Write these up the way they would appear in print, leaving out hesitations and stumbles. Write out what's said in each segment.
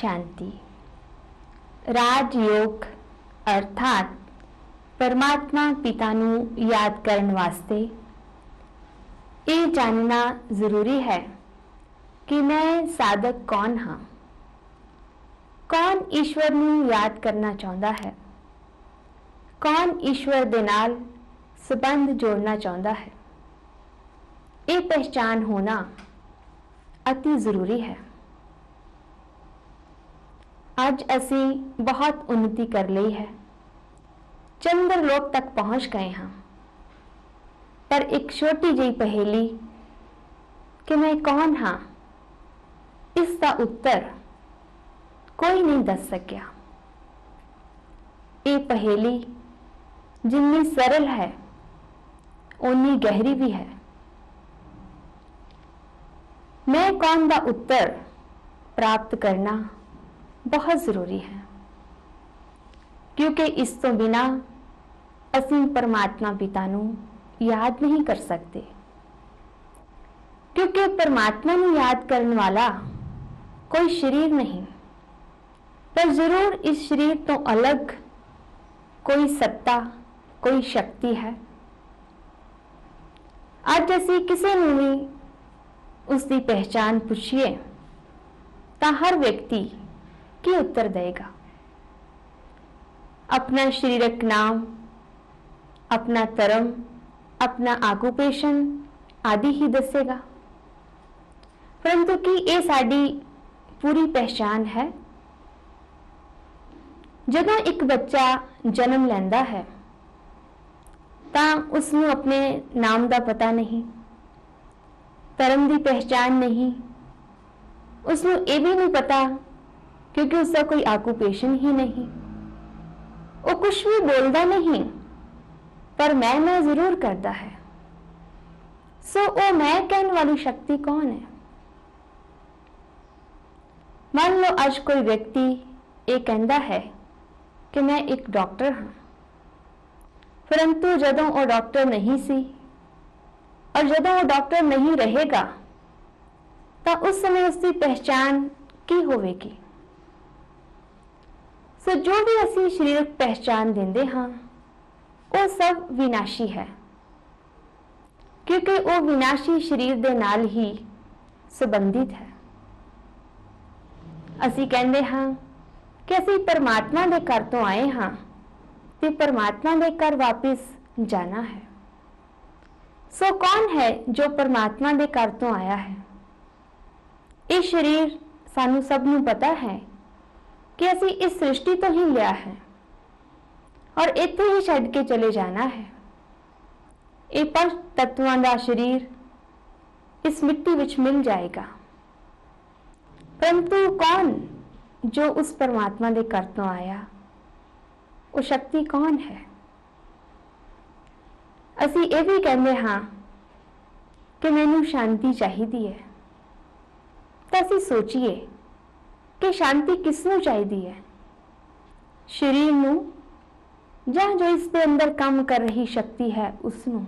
शांति। राजयोग अर्थात परमात्मा पिता नू याद करने वास्ते ये जानना जरूरी है कि मैं साधक कौन हाँ, कौन ईश्वर नू याद करना चाहता है, कौन ईश्वर दे नाल संबंध जोड़ना चाहता है। ये पहचान होना अति जरूरी है। आज असी बहुत उन्नति कर ली है, चंद्रलोक तक पहुंच गए हाँ, पर एक छोटी जी पहेली कि मैं कौन हाँ, इसका उत्तर कोई नहीं दस सकिया। ये पहेली जितनी सरल है उतनी गहरी भी है। मैं कौन का उत्तर प्राप्त करना बहुत जरूरी है, क्योंकि इस तो बिना असीं परमात्मा पिता नू याद नहीं कर सकते। क्योंकि परमात्मा नू याद करने वाला कोई शरीर नहीं, पर जरूर इस शरीर तो अलग कोई सत्ता, कोई शक्ति है। आज असी किसी नू भी उसकी पहचान पूछिए तो हर व्यक्ति की उत्तर देगा। अपना शरीरक नाम, अपना धर्म, अपना ऑक्यूपेशन आदि ही दसेगा, परंतु कि ये साडी पूरी पहचान है। जदों एक बच्चा जन्म लैंदा है तां उसनू अपने नाम का पता नहीं, धर्म की पहचान नहीं, उसनू ये भी नहीं पता क्योंकि उसका कोई ऑक्यूपेशन ही नहीं। वो कुछ भी बोलता नहीं, पर मैं जरूर करता है। सो वो मैं कहने वाली शक्ति कौन है? मान लो आज कोई व्यक्ति ये कहता है कि मैं एक डॉक्टर हाँ, परंतु जदों वो डॉक्टर नहीं सी और जदों वो डॉक्टर नहीं रहेगा तो उस समय उसकी पहचान की होवेगी। सो जो भी असी शरीरक पहचान देंदे हाँ वो सब विनाशी है, क्योंकि वो विनाशी शरीर दे नाल ही संबंधित है। असी कहंदे हाँ कि असी परमात्मा दे घर तो आए हाँ ते परमात्मा दे घर वापिस जाना है। सो कौन है जो परमात्मा दे घर तो आया है? ये शरीर सानू सब नू पता है कि असी इस सृष्टि तो ही लिया है और इत्थे ही छड़ के चले जाना है। ये पंच तत्वां दा शरीर इस मिट्टी विच मिल जाएगा, परंतु कौन जो उस परमात्मा दे घर तो आया, वो शक्ति कौन है? असी ये भी कहते हाँ कि मैनू शांति चाहिदी है, तो असी सोचिए कि शांति किसनू चाहिदी है? शरीर नू जां जो इसके अंदर काम कर रही शक्ति है उसनू?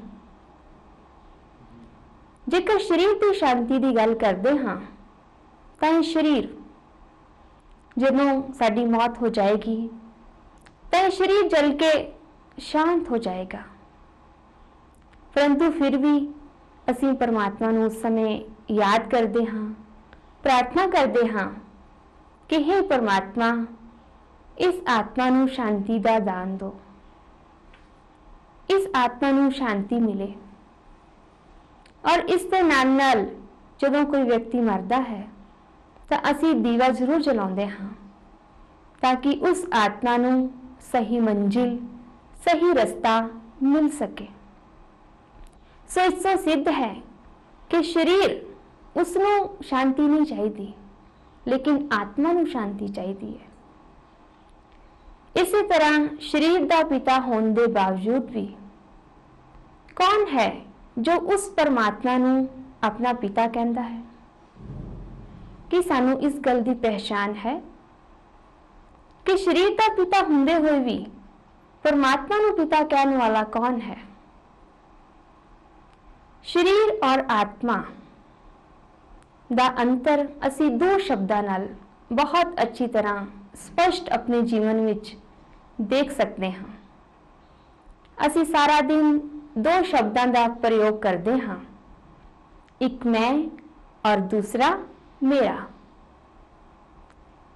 जेकर शरीर की शांति की गल करते हाँ तो शरीर जदों साडी मौत हो जाएगी तो शरीर जल के शांत हो जाएगा, परंतु फिर भी असी परमात्मा नू उस समय याद करते हाँ, प्रार्थना करते हाँ कि हे परमात्मा इस आत्मा नू शांति का दान दो, इस आत्मा नू शांति मिले। और इस दे नाल जदों कोई व्यक्ति मरदा है तो असी दीवा जरूर जलाउंदे हाँ ताकि उस आत्मा नू सही मंजिल, सही रास्ता मिल सके। सो इससे सिद्ध है कि शरीर उसनू शांति नहीं चाहिए, लेकिन आत्मा नू शांति चाहिए है। इसी तरह शरीर का पिता होने के बावजूद भी कौन है जो उस परमात्मा नू अपना पिता कहता है? कि सानू इस गल की पहचान है कि शरीर का पिता होंदे हुए भी परमात्मा नू पिता कहने वाला कौन है? शरीर और आत्मा दा अंतर असी दो शब्दां नाल ਬਹੁਤ ਅੱਛੀ ਤਰ੍ਹਾਂ ਸਪਸ਼ਟ ਆਪਣੇ ਜੀਵਨ ਵਿੱਚ ਦੇਖ ਸਕਦੇ ਹਾਂ। ਅਸੀਂ ਸਾਰਾ ਦਿਨ ਦੋ ਸ਼ਬਦਾਂ ਦਾ ਪ੍ਰਯੋਗ ਕਰਦੇ ਹਾਂ, ਇੱਕ ਮੈਂ ਔਰ ਦੂਸਰਾ ਮੇਰਾ।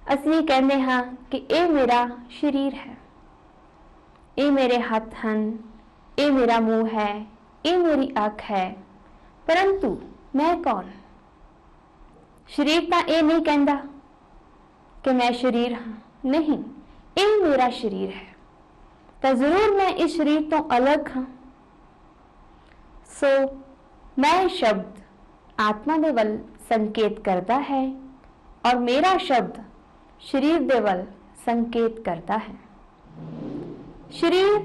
ਅਸੀਂ ਕਹਿੰਦੇ ਹਾਂ ਕਿ ਇਹ ਮੇਰਾ ਸਰੀਰ ਹੈ, ਇਹ ਮੇਰੇ ਹੱਥ ਹਨ, ਇਹ ਮੇਰਾ ਮੂੰਹ ਹੈ, ਇਹ ਮੇਰੀ ਅੱਖ ਹੈ, ਪਰੰਤੂ ਮੈਂ ਕੌਣ? ਸਰੀਰ ਤਾਂ ਇਹ ਨਹੀਂ ਕਹਿੰਦਾ ਕਿ ਮੈਂ ਸਰੀਰ ਹਾਂ, ਨਹੀਂ, ਇਹ ਮੇਰਾ ਸਰੀਰ ਹੈ, ਤਾਂ ਜ਼ਰੂਰ ਮੈਂ ਇਸ ਸਰੀਰ ਤੋਂ ਅਲੱਗ ਹਾਂ। ਸੋ ਮੈਂ ਸ਼ਬਦ ਆਤਮਾ ਦੇ ਵੱਲ ਸੰਕੇਤ ਕਰਦਾ ਹੈ ਔਰ ਮੇਰਾ ਸ਼ਬਦ ਸਰੀਰ ਦੇ ਵੱਲ ਸੰਕੇਤ ਕਰਦਾ ਹੈ। ਸਰੀਰ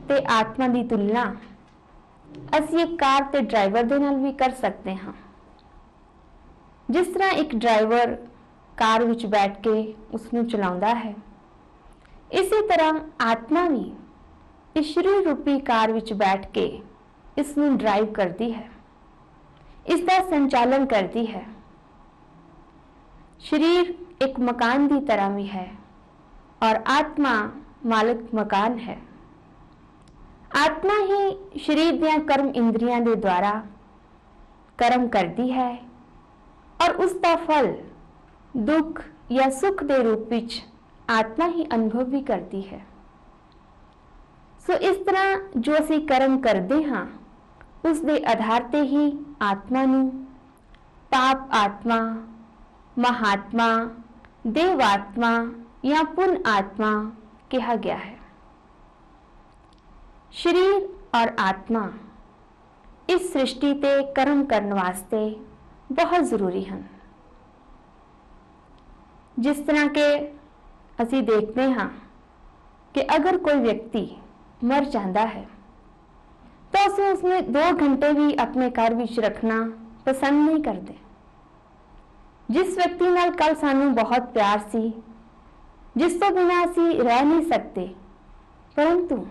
ਤੇ ਆਤਮਾ ਦੀ ਤੁਲਨਾ ਅਸੀਂ ਇੱਕ ਕਾਰ ਤੇ ਡਰਾਈਵਰ ਦੇ ਨਾਲ ਵੀ ਕਰ ਸਕਦੇ ਹਾਂ। ਜਿਸ ਤਰ੍ਹਾਂ ਇੱਕ ਡਰਾਈਵਰ ਕਾਰ ਵਿੱਚ ਬੈਠ ਕੇ ਉਸ ਨੂੰ ਚਲਾਉਂਦਾ ਹੈ, ਇਸੇ ਤਰ੍ਹਾਂ ਆਤਮਾ ਵੀ ਇਸ ਸਰੀਰ ਰੂਪੀ ਕਾਰ ਵਿੱਚ ਬੈਠ ਕੇ ਇਸ ਨੂੰ ਡਰਾਈਵ ਕਰਦੀ ਹੈ, ਇਸ ਦਾ ਸੰਚਾਲਨ ਕਰਦੀ ਹੈ। ਸਰੀਰ ਇੱਕ ਮਕਾਨ ਦੀ ਤਰ੍ਹਾਂ ਵੀ ਹੈ ਔਰ ਆਤਮਾ ਮਾਲਕ ਮਕਾਨ ਹੈ। ਆਤਮਾ ਹੀ ਸਰੀਰ ਦੀਆਂ ਕਰਮ ਇੰਦਰੀਆਂ ਦੇ ਦੁਆਰਾ ਕਰਮ ਕਰਦੀ ਹੈ ਔਰ ਉਸ ਦਾ ਫਲ ਦੁੱਖ ਜਾਂ ਸੁੱਖ ਦੇ ਰੂਪ ਵਿੱਚ ਆਤਮਾ ਹੀ ਅਨੁਭਵ ਵੀ ਕਰਦੀ ਹੈ। ਸੋ ਇਸ ਤਰ੍ਹਾਂ ਜੋ ਅਸੀਂ ਕਰਮ ਕਰਦੇ ਹਾਂ ਉਸ ਦੇ ਆਧਾਰ ਤੇ ਹੀ ਆਤਮਾ ਨੂੰ ਪਾਪ ਆਤਮਾ, ਮਹਾਤਮਾ, ਦੇਵਾਤਮਾ ਜਾਂ ਪੁੰਨ ਆਤਮਾ ਕਿਹਾ ਗਿਆ ਹੈ। ਸਰੀਰ ਔਰ ਆਤਮਾ ਇਸ ਸ੍ਰਿਸ਼ਟੀ ਤੇ ਕਰਮ ਕਰਨ ਵਾਸਤੇ ਬਹੁਤ ਜ਼ਰੂਰੀ ਹਨ। ਜਿਸ ਤਰ੍ਹਾਂ ਕਿ ਅਸੀਂ ਦੇਖਦੇ ਹਾਂ ਕਿ ਅਗਰ ਕੋਈ ਵਿਅਕਤੀ ਮਰ ਜਾਂਦਾ ਹੈ ਤਾਂ ਅਸੀਂ ਉਸਨੂੰ 2 ਘੰਟੇ ਵੀ ਆਪਣੇ ਘਰ ਵਿੱਚ ਰੱਖਣਾ ਪਸੰਦ ਨਹੀਂ ਕਰਦੇ। ਜਿਸ ਵਿਅਕਤੀ ਨਾਲ ਕੱਲ ਸਾਨੂੰ ਬਹੁਤ ਪਿਆਰ ਸੀ, ਜਿਸ ਤੋਂ ਬਿਨਾਂ ਅਸੀਂ ਰਹਿ ਨਹੀਂ ਸਕਦੇ, ਪਰੰਤੂ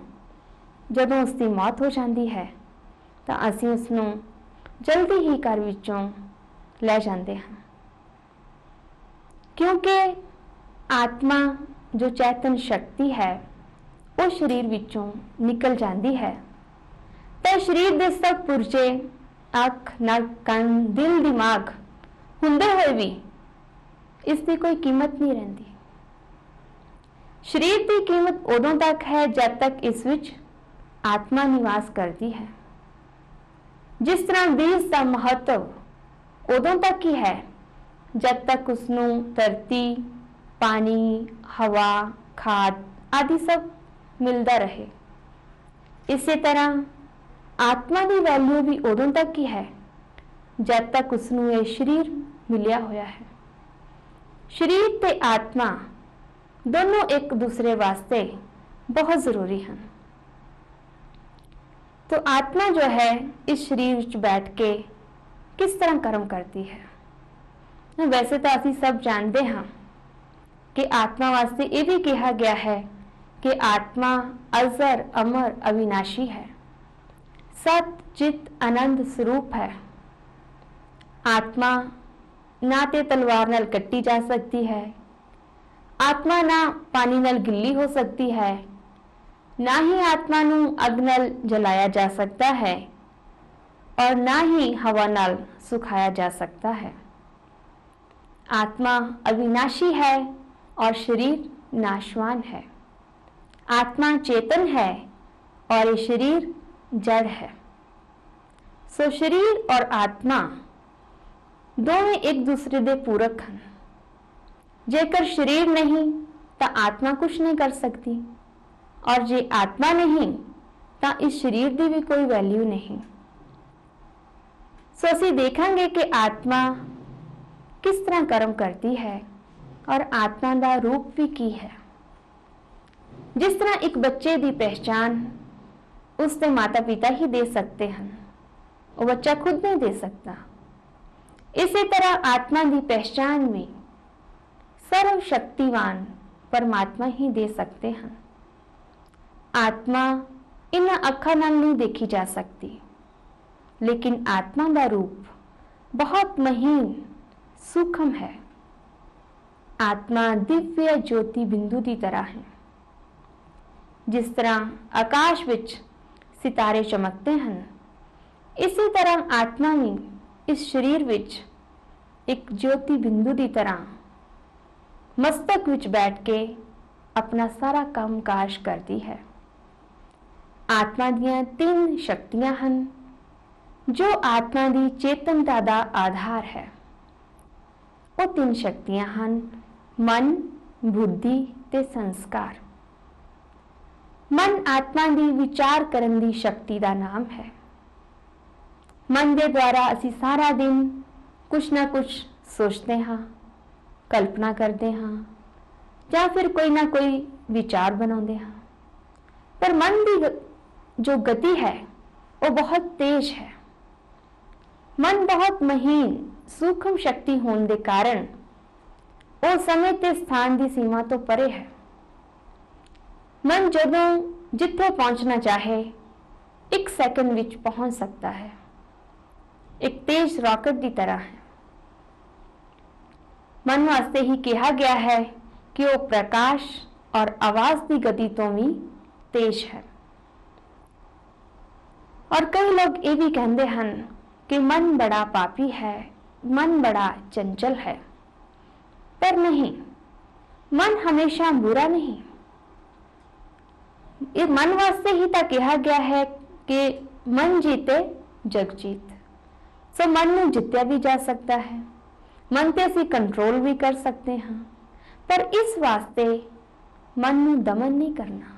ਜਦੋਂ ਉਸ ਦੀ ਮੌਤ ਹੋ ਜਾਂਦੀ ਹੈ ਤਾਂ ਅਸੀਂ ਉਸ ਨੂੰ ਜਲਦੀ ਹੀ ਘਰ ਵਿੱਚੋਂ ਲੈ ਜਾਂਦੇ ਹਾਂ, ਕਿਉਂਕਿ ਆਤਮਾ ਜੋ ਚੇਤਨ ਸ਼ਕਤੀ ਹੈ ਉਹ ਸਰੀਰ ਵਿੱਚੋਂ ਨਿਕਲ ਜਾਂਦੀ ਹੈ ਤਾਂ ਸਰੀਰ ਦੇ ਸਭ ਪੁਰਜੇ, ਅੱਖ, ਨੱਕ, ਕੰਨ, ਦਿਲ, ਦਿਮਾਗ ਹੁੰਦੇ ਹੋਏ ਵੀ ਇਸ ਦੀ ਕੋਈ ਕੀਮਤ ਨਹੀਂ ਰਹਿੰਦੀ। ਸਰੀਰ ਦੀ ਕੀਮਤ ਉਦੋਂ ਤੱਕ ਹੈ ਜਦ ਤੱਕ ਇਸ ਵਿੱਚ ਆਤਮਾ ਨਿਵਾਸ ਕਰਦੀ ਹੈ। ਜਿਸ ਤਰ੍ਹਾਂ ਬੀਜ ਦਾ ਮਹੱਤਵ ਉਦੋਂ ਤੱਕ ਹੀ ਹੈ ਜਦ ਤੱਕ ਉਸ ਨੂੰ ਧਰਤੀ, ਪਾਣੀ, ਹਵਾ, ਖਾਦ ਆਦਿ ਸਭ ਮਿਲਦਾ ਰਹੇ। ਇਸੇ ਤਰ੍ਹਾਂ ਆਤਮਾ ਦੀ ਵੈਲਿਊ ਵੀ ਉਦੋਂ ਤੱਕ ਹੀ ਹੈ ਜਦ ਤੱਕ ਉਸ ਨੂੰ ਇਹ ਸਰੀਰ ਮਿਲਿਆ ਹੋਇਆ ਹੈ। ਸਰੀਰ ਤੇ ਆਤਮਾ ਦੋਨੋਂ ਇੱਕ ਦੂਸਰੇ ਵਾਸਤੇ ਬਹੁਤ ਜ਼ਰੂਰੀ ਹਨ। तो आत्मा जो है इस शरीर ਵਿੱਚ बैठ के किस तरह कर्म करती है। वैसे तो ਅਸੀਂ सब जानते हैं कि आत्मा वास्ते ये भी कहा गया है कि आत्मा अजर, अमर, अविनाशी है, सत, चित, आनंद स्वरूप है। आत्मा ना ते तलवार नाल कट्टी जा सकती है, आत्मा ना पानी नाल गिल्ली हो सकती है, ना ही आत्मा नू अग नाल जलाया जा सकता है और ना ही हवा नाल सुखाया जा सकता है। आत्मा अविनाशी है और शरीर नाशवान है। आत्मा चेतन है और ये शरीर जड़ है। सो शरीर और आत्मा दोवें एक दूसरे दे पूरक हैं। जेकर शरीर नहीं तो आत्मा कुछ नहीं कर सकती और जे आत्मा नहीं तो इस शरीर की भी कोई वैल्यू नहीं। सो असीं देखांगे कि आत्मा किस तरह कर्म करती है और आत्मा का रूप भी की है। जिस तरह एक बच्चे की पहचान उसके माता पिता ही दे सकते हैं, वो बच्चा खुद नहीं दे सकता, इसी तरह आत्मा की पहचान में सर्वशक्तिवान परमात्मा ही दे सकते हैं। आत्मा इन अखां नाल नहीं देखी जा सकती, लेकिन आत्मा का रूप बहुत महीन सूक्ष्म है। ਆਤਮਾ ਦਿਵਯ ਜੋਤੀ ਬਿੰਦੂ ਦੀ ਤਰ੍ਹਾਂ ਹੈ। ਜਿਸ ਤਰ੍ਹਾਂ ਆਕਾਸ਼ ਵਿੱਚ ਸਿਤਾਰੇ ਚਮਕਦੇ ਹਨ, ਇਸੇ ਤਰ੍ਹਾਂ ਆਤਮਾ ਵੀ ਇਸ ਸਰੀਰ ਵਿੱਚ ਇੱਕ ਜੋਤੀ ਬਿੰਦੂ ਦੀ ਤਰ੍ਹਾਂ ਮਸਤਕ ਵਿੱਚ ਬੈਠ ਕੇ ਆਪਣਾ ਸਾਰਾ ਕੰਮ ਕਾਜ ਕਰਦੀ ਹੈ। ਆਤਮਾ ਦੀਆਂ 3 ਸ਼ਕਤੀਆਂ ਹਨ ਜੋ ਆਤਮਾ ਦੀ ਚੇਤਨਤਾ ਦਾ ਆਧਾਰ ਹੈ। ਉਹ 3 ਸ਼ਕਤੀਆਂ ਹਨ ਮਨ, ਬੁੱਧੀ ਤੇ ਸੰਸਕਾਰ। ਮਨ ਆਤਮਾ ਦੀ ਵਿਚਾਰ ਕਰਨ ਦੀ ਸ਼ਕਤੀ ਦਾ ਨਾਮ ਹੈ। ਮਨ ਦੇ ਦੁਆਰਾ ਅਸੀਂ ਸਾਰਾ ਦਿਨ ਕੁਛ ਨਾ ਕੁਛ ਸੋਚਦੇ ਹਾਂ, ਕਲਪਨਾ ਕਰਦੇ ਹਾਂ ਜਾਂ ਫਿਰ ਕੋਈ ਨਾ ਕੋਈ ਵਿਚਾਰ ਬਣਾਉਂਦੇ ਹਾਂ। ਪਰ ਮਨ ਦੀ ਜੋ ਗਤੀ ਹੈ ਉਹ ਬਹੁਤ ਤੇਜ਼ ਹੈ। ਮਨ ਬਹੁਤ ਮਹੀਨ ਸੂਖਮ ਸ਼ਕਤੀ ਹੋਣ ਦੇ ਕਾਰਨ ਉਹ ਸਮੇਂ ਤੇ ਸਥਾਨ ਦੀ ਸੀਮਾ ਤੋਂ ਪਰੇ ਹੈ। ਮਨ ਜਦੋਂ ਜਿੱਥੇ ਪਹੁੰਚਣਾ ਚਾਹੇ 1 ਸੈਕਿੰਡ ਵਿੱਚ ਪਹੁੰਚ ਸਕਦਾ ਹੈ। ਇੱਕ ਤੇਜ਼ ਰਾਕਟ ਦੀ ਤਰ੍ਹਾਂ ਹੈ। ਮਨ ਵਾਸਤੇ ਹੀ ਕਿਹਾ ਗਿਆ ਹੈ ਕਿ ਉਹ ਪ੍ਰਕਾਸ਼ ਔਰ ਆਵਾਜ਼ ਦੀ ਗਤੀ ਤੋਂ ਵੀ ਤੇਜ਼ ਹੈ। और कई लोग ये भी कहते हैं कि मन बड़ा पापी है, मन बड़ा चंचल है। पर नहीं, मन हमेशा बुरा नहीं। ये मन वास्ते ही तो कहा गया है कि मन जीते जग जीत। सो मन में जित्या भी जा सकता है, मन पे असी कंट्रोल भी कर सकते हैं, पर इस वास्ते मन में दमन नहीं करना।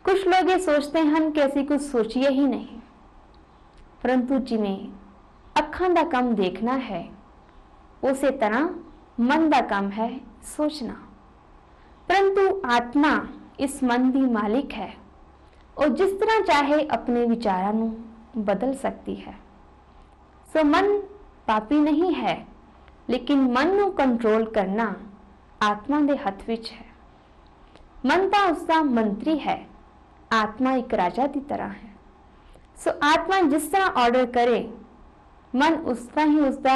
कुछ लोग ये सोचते हैं कि ਅਸੀਂ कुछ सोचिए ही नहीं, परंतु जिमें ਅੱਖਾਂ ਦਾ ਕੰਮ देखना है उसे तरह मन ਦਾ ਕੰਮ है सोचना। परंतु आत्मा इस मन ਦੀ मालिक है और जिस तरह चाहे अपने विचारों ਨੂੰ बदल सकती है। सो मन पापी नहीं है, लेकिन मन ਨੂੰ कंट्रोल करना आत्मा ਦੇ हथ ਵਿੱਚ है। मन ਤਾਂ ਉਸਦਾ ਮੰਤਰੀ है, आत्मा एक राजा की तरह है। सो आत्मा जिस तरह ऑर्डर करे मन उस तरह ही उसका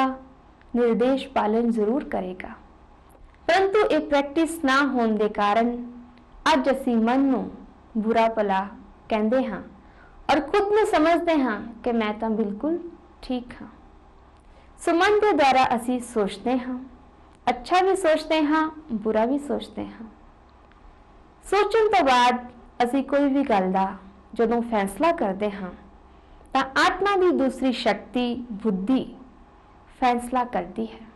निर्देश पालन जरूर करेगा। परंतु ये प्रैक्टिस ना होने के कारण अज असी मन नू बुरा भला कहते हाँ और खुद में समझते हाँ कि मैं तो बिल्कुल ठीक हाँ। सो मन के द्वारा असी सोचते हाँ, अच्छा भी सोचते हाँ, बुरा भी सोचते हाँ। सोचने तो बाद ਅਸੀਂ ਕੋਈ ਵੀ ਗੱਲ ਦਾ ਜਦੋਂ ਫੈਸਲਾ ਕਰਦੇ ਹਾਂ ਤਾਂ ਆਤਮਾ ਦੀ ਦੂਸਰੀ ਸ਼ਕਤੀ ਬੁੱਧੀ ਫੈਸਲਾ ਕਰਦੀ ਹੈ।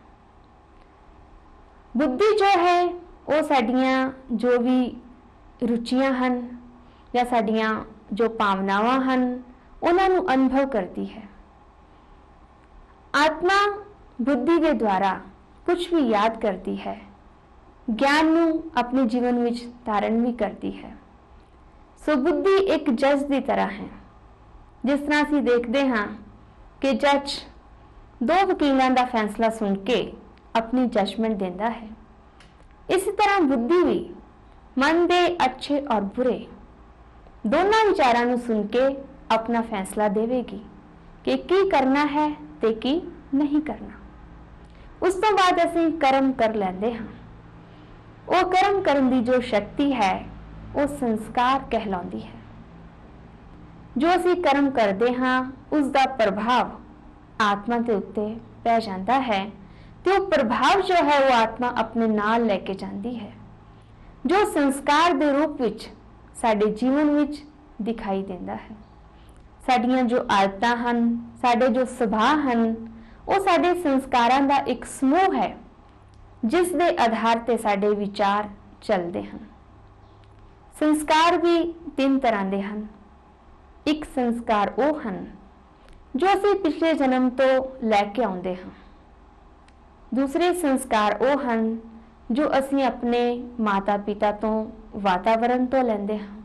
ਬੁੱਧੀ ਜੋ ਹੈ ਉਹ ਸਾਡੀਆਂ ਜੋ ਵੀ ਰੁਚੀਆਂ ਹਨ ਜਾਂ ਸਾਡੀਆਂ ਜੋ ਭਾਵਨਾਵਾਂ ਹਨ ਉਹਨਾਂ ਨੂੰ ਅਨੁਭਵ ਕਰਦੀ ਹੈ। ਆਤਮਾ ਬੁੱਧੀ ਦੇ ਦੁਆਰਾ ਕੁਝ ਵੀ ਯਾਦ ਕਰਦੀ ਹੈ, ਗਿਆਨ ਨੂੰ ਆਪਣੇ ਜੀਵਨ ਵਿੱਚ ਧਾਰਨ ਵੀ ਕਰਦੀ ਹੈ। सो बुद्धि एक जज की तरह है। जिस तरह असी देखते हाँ कि जज 2 वकीलों का फैसला सुन के अपनी जजमेंट देता है, इस तरह बुद्धि भी मन के अच्छे और बुरे दोनों विचारों को सुन के अपना फैसला देवेगी कि की करना है ते की नहीं करना। उस तो बाद असी कर्म कर लेंदे हाँ। वो कर्म करने की जो शक्ति है वो संस्कार कहलाती है। जो असी कर्म करते हाँ उसका प्रभाव आत्मा के उत्ते पै जाता है, तो प्रभाव जो है वो आत्मा अपने नाल लेके जाती है, जो संस्कार के रूप विच साडे जीवन विच दिखाई देता है। साडियां जो आदतां हन, साडे जो सुभाव हन, वो साडे संस्कारां दा एक समूह है जिस दे आधार ते साडे विचार चलते हैं। संस्कार भी 3 तरह के हैं। एक संस्कार वो हैं जो असी पिछले जन्म तो लैके आते हैं। दूसरे संस्कार वो हैं जो असी अपने माता पिता तो वातावरण तो लेंदे हैं।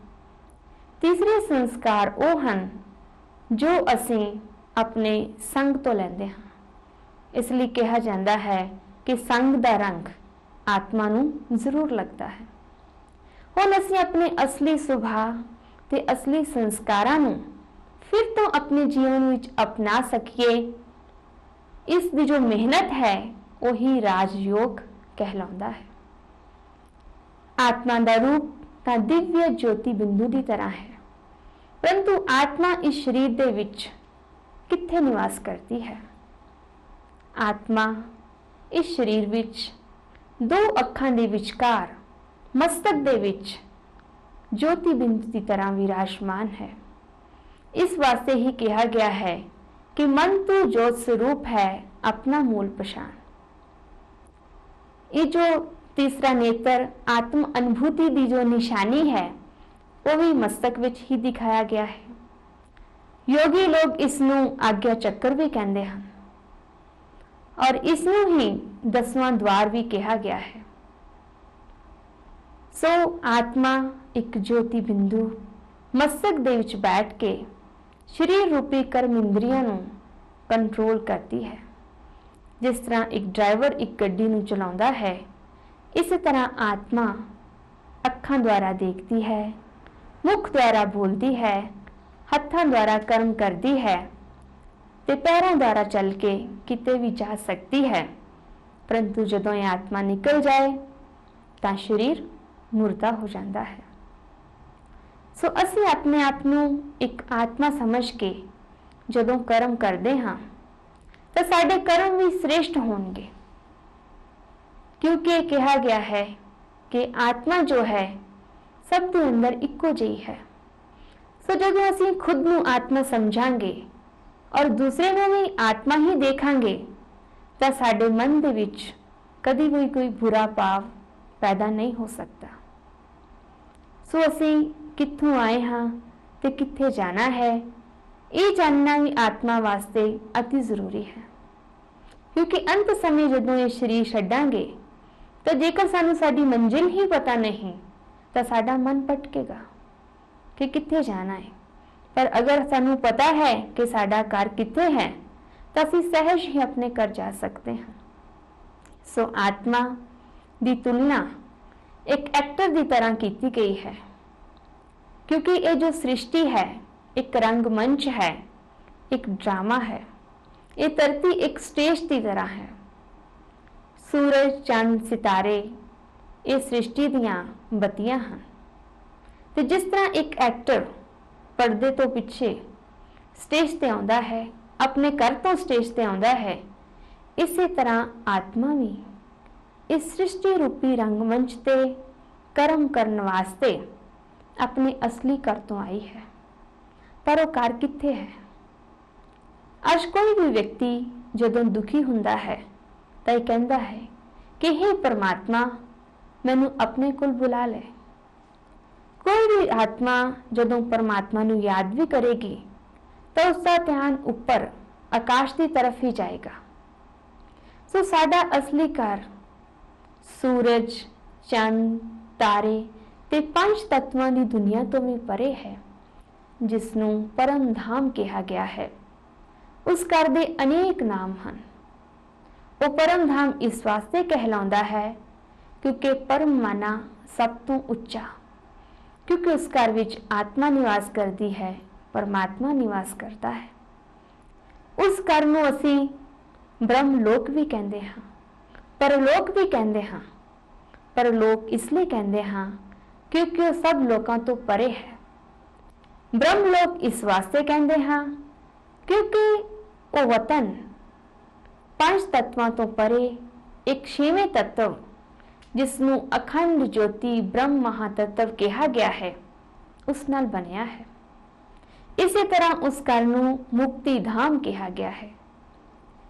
तीसरे संस्कार वो हैं जो असी अपने संग तो लेंदे हैं। इसलिए कहा जाता है कि संग का रंग आत्मा नू जरूर लगता है। हुण असीं अपने असली सुभाव ते असली संस्कारां नूं फिर तो अपने जीवन विच अपना सकीए, इस दी जो मेहनत है वही राजयोग कहलाਉਂਦਾ ਹੈ। आत्मा ਦਾ रूप ਤਾਂ दिव्य ज्योति बिंदु ਦੀ ਤਰ੍ਹਾਂ ਹੈ, परंतु आत्मा इस शरीर ਦੇ ਵਿੱਚ ਕਿੱਥੇ ਨਿਵਾਸ ਕਰਦੀ ਹੈ? आत्मा इस शरीर ਵਿੱਚ दो ਅੱਖਾਂ ਦੇ ਵਿਚਕਾਰ मस्तक ਦੇ ਵਿੱਚ ज्योति बिंदु की तरह विराजमान है। इस वास्ते ही कहा गया है कि मन तो ज्योत स्वरूप है, अपना मूल पहचान। ये जो तीसरा नेत्र आत्म अनुभूति की जो निशानी है वो भी मस्तक विच ही दिखाया गया है। योगी लोग इसनू आज्ञा चक्र भी कहते हैं और इसनू ही 10वां द्वार भी कहा गया है। सो आत्मा एक ज्योति बिंदु मस्तक दे विच बैठ के शरीर रूपी कर्म इंद्रियां नूं कंट्रोल करती है। जिस तरह एक ड्राइवर एक गड्डी नूं चलाउंदा है, इस तरह आत्मा अखां द्वारा देखती है, मुख द्वारा बोलती है, हत्थां द्वारा कर्म करती है ते पैरां द्वारा चल के किते भी जा सकती है। परंतु जदों ये आत्मा निकल जाए तां शरीर मुर्दा हो जाता है। सो असी अपने आप नूं एक आत्मा समझ के जदों कर्म करते हाँ तो साडे कर्म भी श्रेष्ठ होंगे, क्योंकि कहा गया है कि आत्मा जो है सब दे अंदर इक्को जी है। सो जदों असी खुद नूं आत्मा समझांगे और दूसरे नूं भी आत्मा ही देखांगे तो साडे मन दे विच कदी भी कोई बुरा भाव पैदा नहीं हो सकता। सो असी कित्थों आए हाँ ते कित्थे जाना है, ये जानना भी आत्मा वास्ते अति जरूरी है। क्योंकि अंत समय जदों ये शरीर छड्डांगे तो जेकर सानू साडी मंजिल ही पता नहीं तो साडा मन भटकेगा कि कित्थे जाना है। पर अगर सानू पता है कि साडा घर कित्थे है तो असी सहज ही अपने घर जा सकते हैं। सो आत्मा दी तुलना एक एक्टर की तरह की गई है, क्योंकि ये जो सृष्टि है एक रंगमंच है, एक ड्रामा है। ये धरती एक स्टेज की तरह है। सूरज चंद सितारे ये सृष्टि दियां बत्तियां हैं। तो जिस तरह एक एक्टर पर्दे तो पीछे स्टेज ते आउंदा है, अपने घर तो स्टेज ते आउंदा है, इसी तरह आत्मा भी इस सृष्टि रूपी रंगमंच ते कर्म करने वास्ते अपने असली घर तो आई है। पर वो घर कित्थे है? अज कोई भी व्यक्ति जदों दुखी हुंदा है तो यह कहता है कि हे परमात्मा मैनू अपने कोल बुला ले। कोई भी आत्मा जदों परमात्मा नू याद भी करेगी तो उसका ध्यान ऊपर आकाश की तरफ ही जाएगा। सो साडा असली घर सूरज चंद तारे ते पंच तत्वां दी दुनिया तो भी परे है, जिसनू परम धाम कहा गया है। उस घर दे अनेक नाम हैं। वो परम धाम इस वास्ते कहलाउंदा है क्योंकि परम माना सब तो उच्चा, क्योंकि उस घर विच आत्मा निवास करती है, परमात्मा निवास करता है। उस घर नू असी ब्रह्मलोक भी कहते हैं, परलोक भी कहते हैं। परलोक इसलिए कहते हैं क्योंकि वो सब लोगों तो परे है। ब्रह्मलोक इस वास्ते कहते हैं क्योंकि वो वतन पंच तत्वों तो परे एक छेवें तत्व जिसनू अखंड ज्योति ब्रह्म महातत्व कहा गया है उस नाल बनया है। इसी तरह उस घर नू मुक्ति धाम कहा गया है,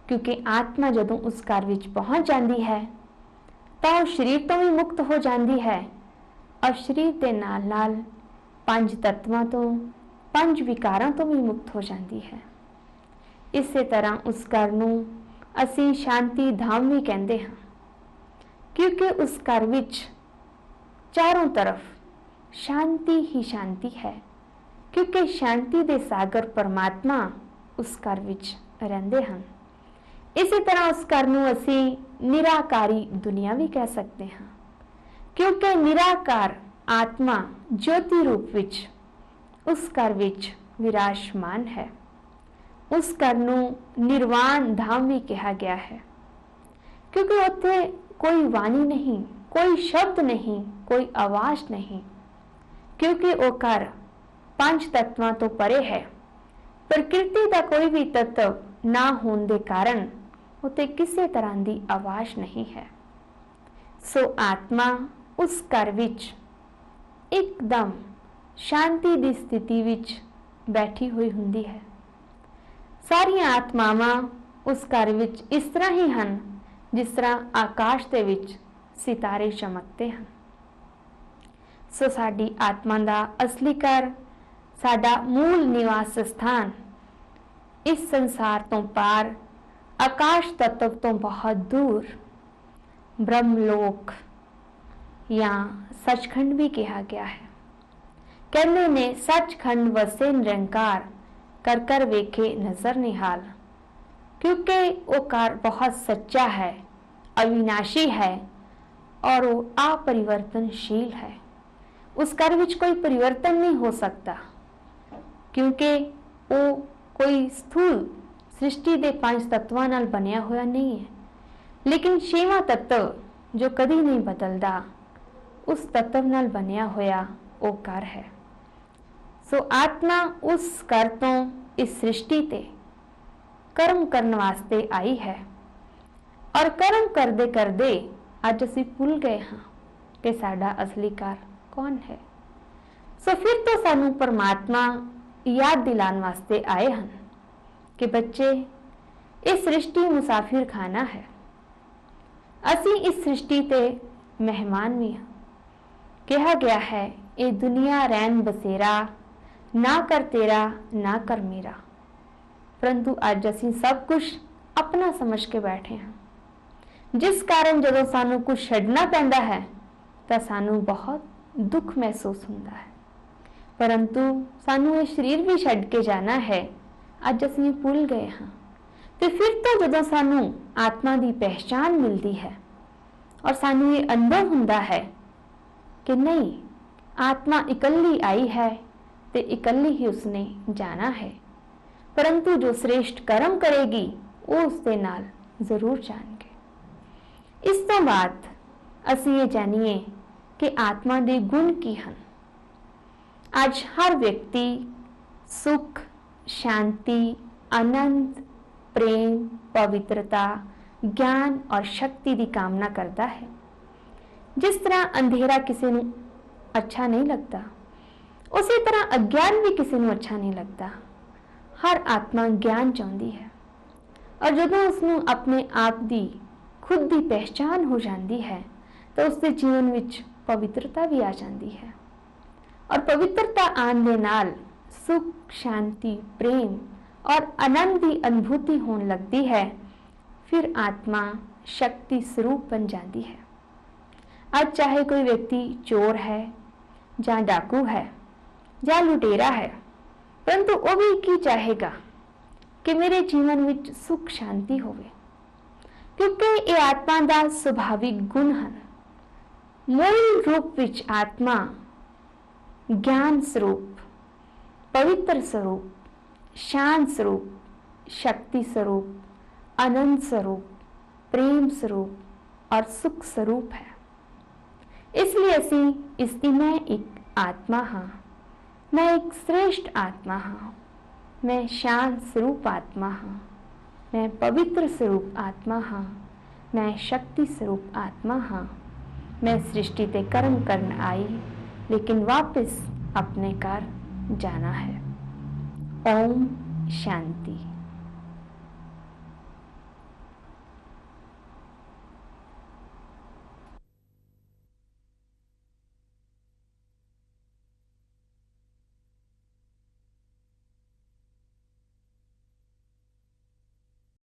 क्योंकि आत्मा जदों उस घर विच पहुंच जाती है तो शरीर तो भी मुक्त हो जाती है और शरीर के नाल नाल पंज तत्वों तो पंज विकारों तो भी मुक्त हो जाती है। इसी तरह उस घर नू असी शांति धाम भी कहते हैं, क्योंकि उस घर विच चारों तरफ शांति ही शांति है, क्योंकि शांति दे सागर परमात्मा उस घर विच रहंदे हैं। इसी तरह उस घर नू असी निराकारी दुनिया भी कह सकते हैं, क्योंकि निराकार आत्मा ज्योति रूप विच उस घर विच विराजमान है। उस घर नू निर्वाण धाम भी कहा गया है, क्योंकि उत्थे कोई वाणी नहीं, कोई शब्द नहीं, कोई आवाज नहीं, क्योंकि वो घर पंज तत्वां तो परे है। प्रकृति का कोई भी तत्व ना होने के कारण उत्ते किसी तरह की आवाज नहीं है। सो आत्मा उस घर विच एकदम शांति की स्थिति विच बैठी हुई हुंदी है। सारियां आत्मावां उस घर विच इस तरह ही हन जिस तरह आकाश दे विच सितारे चमकते हैं। सो साडी आत्मा दा असली घर, साडा मूल निवास स्थान इस संसार तो पार, आकाश तत्व तो बहुत दूर ब्रह्मलोक या सचखंड भी कहा गया है। कहते ने सचखंड वसे निरंकार, कर कर वेखे नजर निहाल, क्योंकि वो कार बहुत सच्चा है, अविनाशी है और वो अपरिवर्तनशील है। उस कार विच कोई परिवर्तन नहीं हो सकता, क्योंकि वो कोई स्थूल सृष्टि के पांच तत्वां नाल बनिया हुआ नहीं है, लेकिन छेवां तत्व जो कभी नहीं बदलता, उस तत्व नाल बनिया हुआ वो घर है। सो आत्मा उस घर तो इस सृष्टि ते कर्म करने वास्ते आई है, और कर्म करदे करदे अज असीं भुल गए हाँ कि साडा असली घर कौन है। सो फिर तो सानू परमात्मा याद दिलाने वास्ते आए हैं कि बच्चे, इस सृष्टि मुसाफिर खाना है, असी इस सृष्टि ते मेहमान भी हाँ। कहा गया है, ये दुनिया रैन बसेरा, ना कर तेरा ना कर मेरा। परंतु अज असी सब कुछ अपना समझ के बैठे हैं, जिस कारण जदों सानू कुछ छड्डना पैंदा है तो सानू बहुत दुख महसूस होता है। परंतु सानू ये शरीर भी छड्ड के जाना है, अज असी भूल गए हाँ। तो फिर तो जदों सानू आत्मा की पहचान मिलती है और सानू ये अनुभव हुंदा है कि नहीं, आत्मा इकल्ली आई है ते इकल्ली ही उसने जाना है, परंतु जो श्रेष्ठ कर्म करेगी वो उसके नाल जरूर जाएंगे। इस तो बाद असी ये जानिए कि आत्मा के गुण की हैं। आज हर व्यक्ति सुख, शांति, आनंद, प्रेम, पवित्रता, ज्ञान और शक्ति की कामना करता है। जिस तरह अंधेरा किसी को अच्छा नहीं लगता, उसी तरह अज्ञान भी किसी को अच्छा नहीं लगता। हर आत्मा ज्ञान चाहती है, और जदों उसनू अपने आप की खुद की पहचान हो जाती है तो उसके जीवन विच पवित्रता भी आ जाती है, और पवित्रता आने दे नाल सुख, शांति, प्रेम और आनंद की अनुभूति होने लगती है। फिर आत्मा शक्ति स्वरूप बन जाती है। आज चाहे कोई व्यक्ति चोर है, या डाकू है, या लुटेरा है, परंतु वो भी की चाहेगा कि मेरे जीवन में सुख शांति होवे, क्योंकि ये आत्मा का स्वाभाविक गुण है। मूल रूप विच आत्मा ज्ञान स्वरूप, पवित्र स्वरूप, शांत स्वरूप, शक्ति स्वरूप, आनंद स्वरूप, प्रेम स्वरूप और सुख स्वरूप है। इसलिए असी इसकी मैं एक आत्मा हाँ, मैं एक श्रेष्ठ आत्मा हाँ, मैं शांत स्वरूप आत्मा हाँ, मैं पवित्र स्वरूप आत्मा हाँ, मैं शक्ति स्वरूप आत्मा हाँ। मैं सृष्टि ते कर्म करने आई, लेकिन वापस अपने घर जाना है। ओम शांति।